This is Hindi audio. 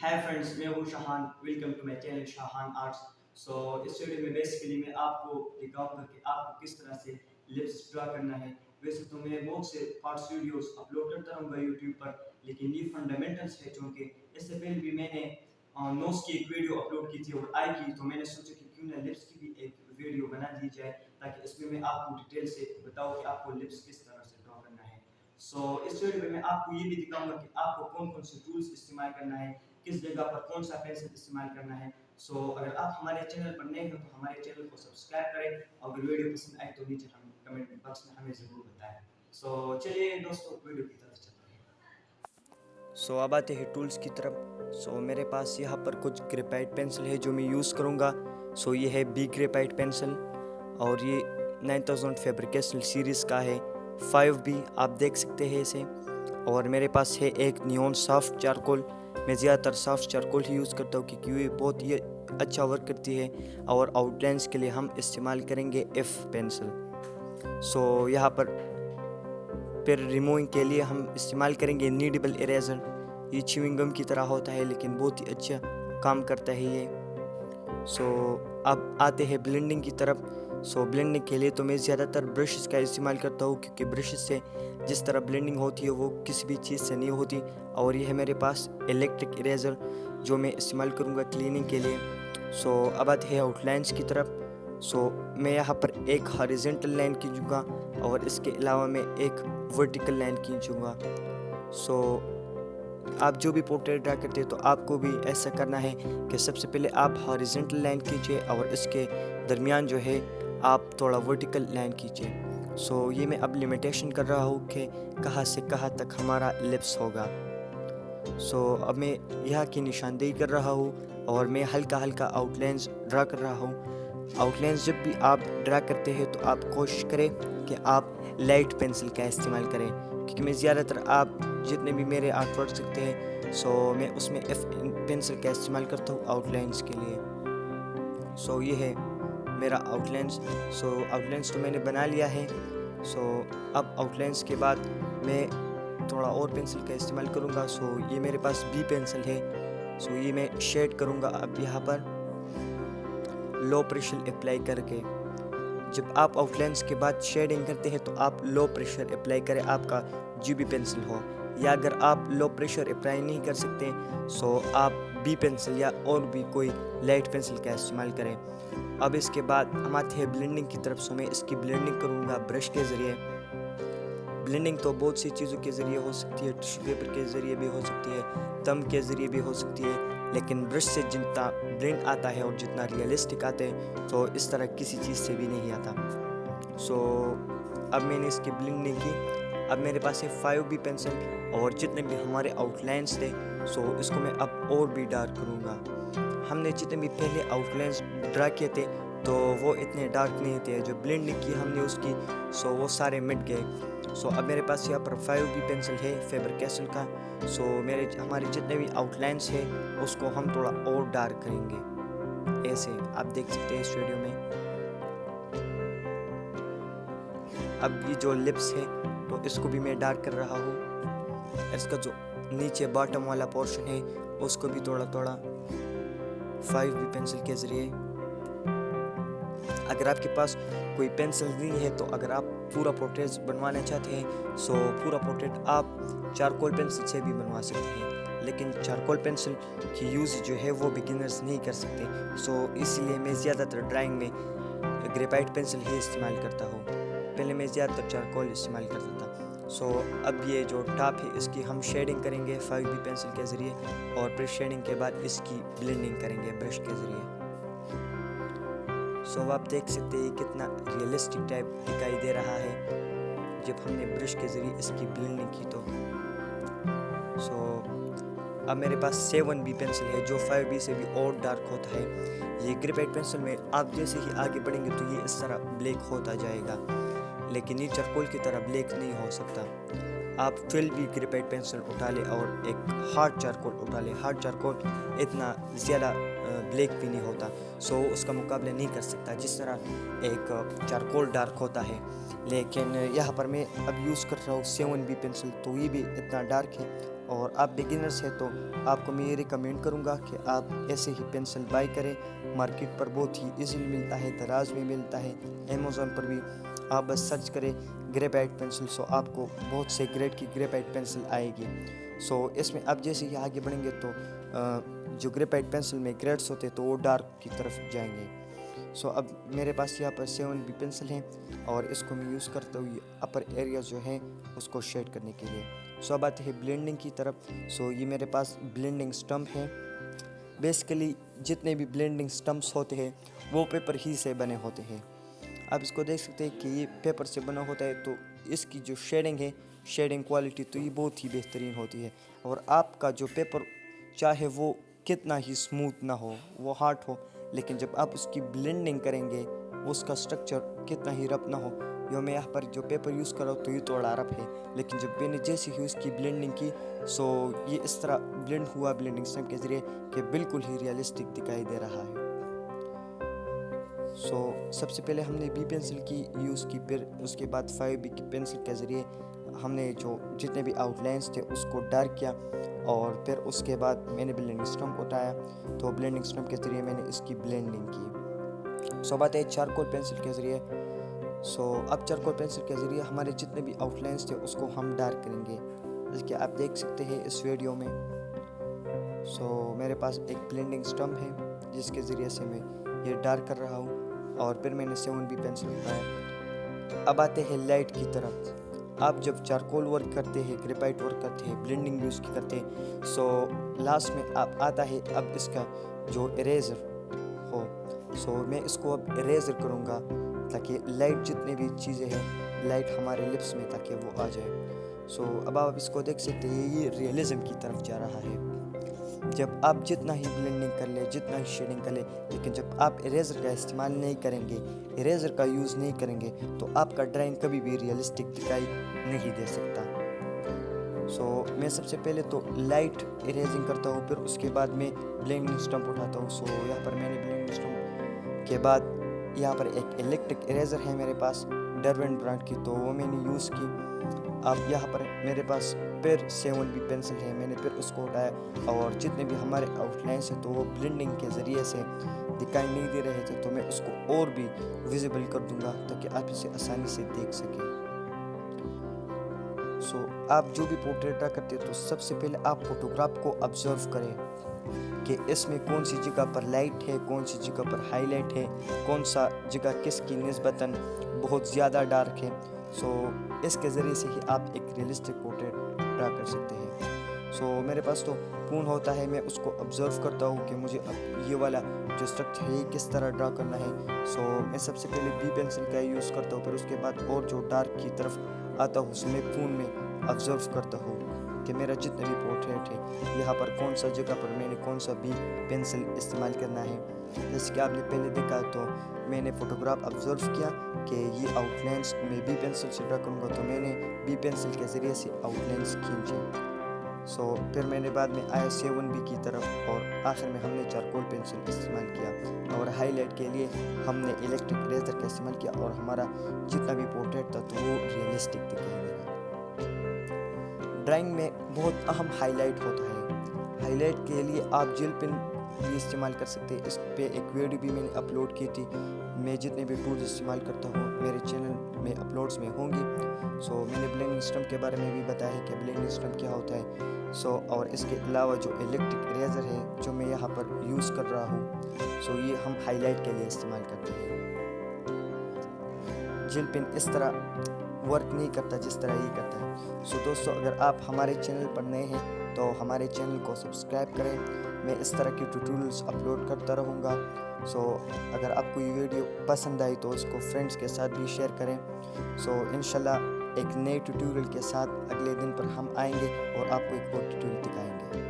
हाय फ्रेंड्स, मैं हूँ Shahan. Welcome to my channel Shahan arts. इस वीडियो में बेसिकली मैं आपको दिखाऊंगा कि आपको किस तरह से लिप्स ड्रा करना है। वैसे तो मैं बहुत से पार्ट्स वीडियोस अपलोड करता रहूँगा यूट्यूब पर, लेकिन ये फंडामेंटल्स है क्योंकि इससे पहले भी मैंने नोज की एक वीडियो अपलोड की थी और आई की, तो मैंने सोचा कि क्यों ना लिप्स की भी एक वीडियो बना दी जाए, ताकि इसमें मैं आपको डिटेल से बताऊँ कि आपको लिप्स किस तरह से ड्रा करना है। इस वीडियो में मैं आपको ये भी दिखाऊंगा कि आपको कौन कौन से टूल्स इस्तेमाल करना है, किस जगह पर कौन सा पेंसिल इस्तेमाल करना है। अगर आप हमारे चैनल पर नए हो तो हमारे चैनल को सब्सक्राइब करें, और अगर वीडियो पसंद आए तो नीचे हम कमेंट बॉक्स में हमें ज़रूर बताएं। चलिए दोस्तों, वीडियो की तरफ चलते हैं। अब आते हैं टूल्स की तरफ। मेरे पास यहाँ पर कुछ ग्रेफाइट पेंसिल है जो मैं यूज़ करूँगा। ये है बी ग्रेफाइट पेंसिल, और ये 9000 फैब्रिकेशन सीरीज़ का है। 5B आप देख सकते हैं इसे। और मेरे पास है एक नियॉन सॉफ्ट चारकोल। मैं ज़्यादातर सॉफ्ट चारकोल ही यूज़ करता हूँ क्योंकि ये बहुत ही अच्छा वर्क करती है। और आउटलाइंस के लिए हम इस्तेमाल करेंगे F पेंसिल। यहाँ पर रिमूविंग के लिए हम इस्तेमाल करेंगे नीडेबल इरेजर। ये च्युइंग गम की तरह होता है लेकिन बहुत ही अच्छा काम करता है ये। अब आते हैं ब्लेंडिंग की तरफ। ब्लेंडिंग के लिए तो मैं ज़्यादातर ब्रशेस का इस्तेमाल करता हूँ क्योंकि ब्रशेस से जिस तरह ब्लेंडिंग होती है वो किसी भी चीज़ से नहीं होती। और यह है मेरे पास इलेक्ट्रिक इरेज़र जो मैं इस्तेमाल करूँगा क्लीनिंग के लिए। अब आते हैं आउटलाइंस की तरफ। मैं यहाँ पर एक हॉरिजॉन्टल लाइन खींचूँगा और इसके अलावा मैं एक वर्टिकल लाइन खींचूँगा। आप जो भी पोर्ट्रेट ड्रा करते हैं तो आपको भी ऐसा करना है कि सबसे पहले आप हॉरिजॉन्टल लाइन खींचिए और इसके दरमियान जो है आप थोड़ा वर्टिकल लाइन खींचिए। ये मैं अब लिमिटेशन कर रहा हूँ कि कहाँ से कहाँ तक हमारा लिप्स होगा। अब मैं यहाँ की निशानदेही कर रहा हूँ और मैं हल्का हल्का आउटलाइंस ड्रा कर रहा हूँ। आउटलाइंस जब भी आप ड्रा करते हैं तो आप कोशिश करें कि आप लाइट पेंसिल का इस्तेमाल करें, क्योंकि मैं ज़्यादातर आप जितने भी मेरे आर्ट वर्क सकते हैं मैं उसमें F पेंसिल का इस्तेमाल करता हूँ आउटलाइंस के लिए। ये है मेरा आउटलाइंस। आउटलाइंस तो मैंने बना लिया है। अब आउटलाइंस के बाद मैं थोड़ा और पेंसिल का इस्तेमाल करूँगा। ये मेरे पास B पेंसिल है। ये मैं शेड करूँगा अब यहाँ पर लो प्रेशर अप्लाई करके। जब आप आउटलाइंस के बाद शेडिंग करते हैं तो आप लो प्रेशर अप्लाई करें, आपका GB पेंसिल हो, या अगर आप लो प्रेशर अप्लाई नहीं कर सकते आप B पेंसिल या और भी कोई लाइट पेंसिल का इस्तेमाल करें। अब इसके बाद हम आते हैं ब्लेंडिंग की तरफ। मैं इसकी ब्लेंडिंग करूँगा ब्रश के ज़रिए। ब्लेंडिंग तो बहुत सी चीज़ों के ज़रिए हो सकती है, टिश्यू पेपर के ज़रिए भी हो सकती है, थंब के ज़रिए भी हो सकती है, लेकिन ब्रश से जितना ब्लेंड आता है और जितना रियलिस्टिक आते हैं तो इस तरह किसी चीज़ से भी नहीं आता। अब मैंने इसकी ब्लेंडिंग की। अब मेरे पास है 5B पेंसिल, और जितने भी हमारे आउटलाइंस थे इसको मैं अब और भी डार्क करूँगा। हमने जितने भी पहले आउटलाइंस ड्रा किए थे तो वो इतने डार्क नहीं थे। जो ब्लेंडिंग की हमने उसकी वो सारे मिट गए। अब मेरे पास यहाँ पर 5B पेंसिल है फेबर कैसल का। हमारे जितने भी आउटलाइंस है उसको हम थोड़ा और डार्क करेंगे, ऐसे आप देख सकते हैं इस वीडियो में। अब ये जो लिप्स है तो इसको भी मैं डार्क कर रहा हूँ। इसका जो नीचे बॉटम वाला पोर्शन है उसको भी थोड़ा थोड़ा 5B पेंसिल के ज़रिए। अगर आपके पास कोई पेंसिल नहीं है तो अगर आप पूरा पोर्ट्रेट बनवाना चाहते हैं पूरा पोर्ट्रेट आप चारकोल पेंसिल से भी बनवा सकते हैं, लेकिन चारकोल पेंसिल की यूज़ जो है वो बिगिनर्स नहीं कर सकते। इसलिए मैं ज़्यादातर ड्राइंग में ग्रेफाइट पेंसिल ही इस्तेमाल करता हूँ। पहले मैं ज़्यादातर चारकोल इस्तेमाल करता था। अब ये जो टॉप है इसकी हम शेडिंग करेंगे 5B पेंसिल के ज़रिए, और फिर शेडिंग के बाद इसकी ब्लेंडिंग करेंगे ब्रश के ज़रिए। आप देख सकते हैं कितना रियलिस्टिक टाइप दिखाई दे रहा है जब हमने ब्रश के ज़रिए इसकी ब्लेंडिंग की तो। अब मेरे पास 7B पेंसिल है जो 5B से भी और डार्क होता है। ये ग्रेफाइट पेंसिल में आप जैसे ही आगे बढ़ेंगे तो ये इस तरह ब्लैक होता जाएगा, लेकिन ये चारकोल की तरह ब्लैक नहीं हो सकता। आप फिर भी ग्रेफाइट पेंसिल उठा ले और एक हार्ड चारकोल उठा ले। हार्ड चारकोल इतना ज़्यादा ब्लैक भी नहीं होता, उसका मुकाबला नहीं कर सकता जिस तरह एक चारकोल डार्क होता है। लेकिन यहाँ पर मैं अब यूज़ कर रहा हूँ 7B पेंसिल, तो ये भी इतना डार्क है और आप बिगिनर्स हैं तो आपको मैं ये रिकमेंड करूँगा कि आप ऐसे ही पेंसिल बाय करें। मार्केट पर बहुत ही इजीली मिलता है, दराज में मिलता है, अमेज़ॉन पर भी आप बस सर्च करें ग्रेफाइट पेंसिल, सो आपको बहुत से ग्रेड की ग्रेफाइट पेंसिल आएगी। सो इसमें अब जैसे ही आगे बढ़ेंगे तो जो ग्रेफाइट पेंसिल में ग्रेड्स होते हैं तो वो डार्क की तरफ जाएंगे। सो अब मेरे पास यहाँ पर 7B पेंसिल है और इसको मैं यूज़ करता हूँ अपर एरिया जो है उसको शेड करने के लिए। सो अब आते हैं ब्लेंडिंग की तरफ। सो ये मेरे पास ब्लेंडिंग स्टम्प है। बेसिकली जितने भी ब्लेंडिंग स्टम्प्स होते हैं वो पेपर ही से बने होते हैं। आप इसको देख सकते हैं कि ये पेपर से बना होता है, तो इसकी जो शेडिंग है, शेडिंग क्वालिटी तो ये बहुत ही बेहतरीन होती है। और आपका जो पेपर चाहे वो कितना ही स्मूथ ना हो, वो हार्ड हो, लेकिन जब आप उसकी ब्लेंडिंग करेंगे उसका स्ट्रक्चर कितना ही रफ ना हो। यो मैं यहाँ पर जो पेपर यूज़ कर रहा हूँ तो ये थोड़ा रफ है, लेकिन जब मैंने जैसे ही उसकी ब्लेंडिंग की सो ये इस तरह ब्लेंड हुआ ब्लेंडिंग स्टैम्प के ज़रिए कि बिल्कुल ही रियलिस्टिक दिखाई दे रहा है। सो सबसे पहले हमने बी पेंसिल की यूज़ की, फिर उसके बाद 5B की पेंसिल के ज़रिए हमने जो जितने भी आउटलाइंस थे उसको डार्क किया, और फिर उसके बाद मैंने ब्लेंडिंग स्टम्प उठाया, तो ब्लेंडिंग स्टम्प के ज़रिए मैंने इसकी ब्लेंडिंग की। सो बात है चारकोल पेंसिल के ज़रिए। सो अब चारकोल पेंसिल के ज़रिए हमारे जितने भी आउटलाइंस थे उसको हम डार्क करेंगे, जैसे कि आप देख सकते हैं इस वीडियो में। सो मेरे पास एक ब्लेंडिंग स्टम्प है जिसके ज़रिए से मैं ये डार्क कर रहा हूँ, और फिर मैंने 7B पेंसिल उठाया। अब आते हैं लाइट की तरफ। आप जब चारकोल वर्क करते हैं, ग्रेफाइट वर्क करते हैं, ब्लेंडिंग यूज़ करते हैं, सो लास्ट में आप आता है अब इसका जो इरेजर हो। सो मैं इसको अब इरेजर करूँगा ताकि लाइट जितने भी चीज़ें हैं लाइट हमारे लिप्स में ताकि वो आ जाए। सो अब आप इसको देख सकते हैं ये रियलिज्म की तरफ जा रहा है। जब आप जितना ही ब्लेंडिंग कर ले, जितना ही शेडिंग कर ले, लेकिन जब आप इरेजर का इस्तेमाल नहीं करेंगे, इरेजर का यूज़ नहीं करेंगे, तो आपका ड्राइंग कभी भी रियलिस्टिक दिखाई नहीं दे सकता। सो मैं सबसे पहले तो लाइट इरेजिंग करता हूँ, फिर उसके बाद मैं ब्लेंडिंग स्टम्प उठाता हूँ। सो यहाँ पर मैंने ब्लेंडिंग स्टम्प के बाद यहाँ पर एक इलेक्ट्रिक इरेजर है मेरे पास डरवेंट ब्रांड की, तो वो मैंने यूज़ की। अब यहाँ पर मेरे पास फिर 7B पेंसिल है, मैंने फिर उसको उठाया, और जितने भी हमारे आउटलाइंस हैं तो वो ब्लेंडिंग के ज़रिए से दिखाई नहीं दे रहे थे, तो मैं उसको और भी विजिबल कर दूंगा ताकि आप इसे आसानी से देख सकें। सो आप जो भी पोर्ट्रेट ड्रा करते हैं तो सबसे पहले आप फोटोग्राफ को ऑब्जर्व करें कि इसमें कौन सी जगह पर लाइट है, कौन सी जगह पर हाईलाइट है, कौन सा जगह किसकी निस्बतन बहुत ज़्यादा डार्क है। सो इसके ज़रिए से ही आप एक रियलिस्टिक पोर्ट्रेट ड्रा कर सकते हैं। सो मेरे पास तो पून होता है, मैं उसको ऑब्जर्व करता हूँ कि मुझे अब ये वाला जो स्ट्रक्चर है किस तरह ड्रा करना है। सो मैं सबसे पहले बी पेंसिल का यूज़ करता हूँ, फिर उसके बाद और जो डार्क की तरफ आता हूँ उसमें पून में ऑब्जर्व करता हूँ कि मेरा जितना भी पोर्ट्रेट है यहाँ पर कौन सा जगह पर मैंने कौन सा बी पेंसिल इस्तेमाल करना है। जैसे कि आपने पहले देखा तो मैंने फ़ोटोग्राफ ऑब्जर्व किया कि ये आउटलाइंस में बी पेंसिल से ड्रा करूँगा, तो मैंने बी पेंसिल के ज़रिए से आउटलाइंस खींचे। सो फिर मैंने बाद में आया 7B की तरफ, और आखिर में हमने चारकोल पेंसिल इस्तेमाल किया, और हाईलाइट के लिए हमने इलेक्ट्रिक इरेजर का इस्तेमाल किया, और हमारा जितना भी पोर्ट्रेट था तो वो रियलिस्टिक दिखाई देगा। ड्राइंग में बहुत अहम हाईलाइट होता है। हाईलाइट के लिए आप जेल पेन भी इस्तेमाल कर सकते हैं। इस पे एक वीडियो भी मैंने अपलोड की थी। मैं जितने भी टूल्स इस्तेमाल करता हूँ मेरे चैनल में अपलोड्स में होंगी। सो मैंने ब्लेंडिंग स्टम्प के बारे में भी बताया है कि ब्लेंडिंग स्टम्प क्या होता है। सो और इसके अलावा जो इलेक्ट्रिक इरेजर है जो मैं यहाँ पर यूज़ कर रहा हूँ, सो ये हम हाईलाइट के लिए इस्तेमाल करते हैं। जेल पेन इस तरह वर्क नहीं करता जिस तरह ये करता है। सो दोस्तों, अगर आप हमारे चैनल पर नए हैं तो हमारे चैनल को सब्सक्राइब करें। मैं इस तरह की ट्यूटोरियल्स अपलोड करता रहूँगा। सो अगर आपको ये वीडियो पसंद आई तो इसको फ्रेंड्स के साथ भी शेयर करें। सो इंशाल्लाह एक नए ट्यूटोरियल के साथ अगले दिन पर हम आएंगे और आपको एक और ट्यूटोरियल दिखाएंगे।